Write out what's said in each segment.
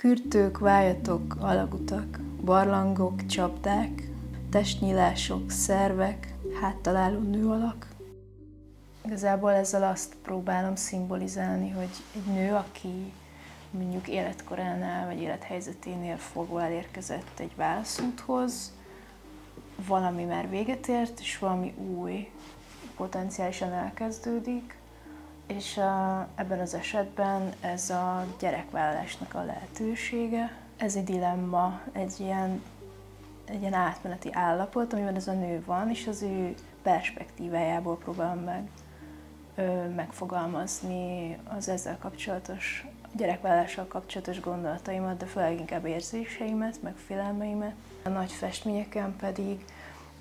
Kürtők, vályatok, alagutak, barlangok, csapdák, testnyílások, szervek, háttaláló nőalak. Igazából ezzel azt próbálom szimbolizálni, hogy egy nő, aki mondjuk életkoránál vagy élethelyzeténél fogva elérkezett egy válaszúthoz, valami már véget ért, és valami új potenciálisan elkezdődik, és ebben az esetben ez a gyerekvállalásnak a lehetősége. Ez egy dilemma, egy ilyen átmeneti állapot, amiben ez a nő van, és az ő perspektívájából próbálom megfogalmazni az ezzel kapcsolatos, gyerekvállalással kapcsolatos gondolataimat, de főleg inkább érzéseimet, meg félelmeimet. A nagy festményeken pedig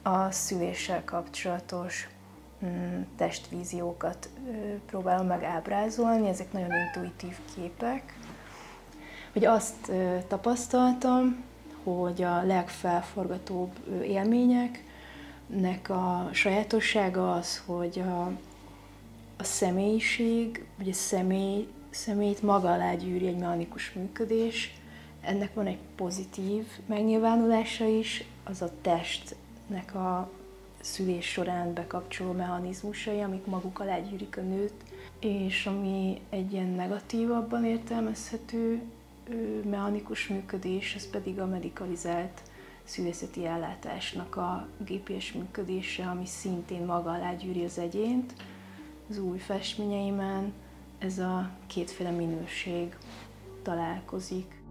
a szüléssel kapcsolatos testvíziókat próbálom meg ábrázolni, ezek nagyon intuitív képek. Hogy azt tapasztaltam, hogy a legfelforgatóbb élményeknek a sajátossága az, hogy a személyiség, vagy a személyt maga alá gyűri egy mechanikus működés. Ennek van egy pozitív megnyilvánulása is, az a testnek a szülés során bekapcsoló mechanizmusai, amik maguk alá gyűrik a nőt, és ami egy ilyen negatívabban értelmezhető mechanikus működés, az pedig a medikalizált szülészeti ellátásnak a gépes működése, ami szintén maga alá gyűri az egyént. Az új festményeimen ez a kétféle minőség találkozik.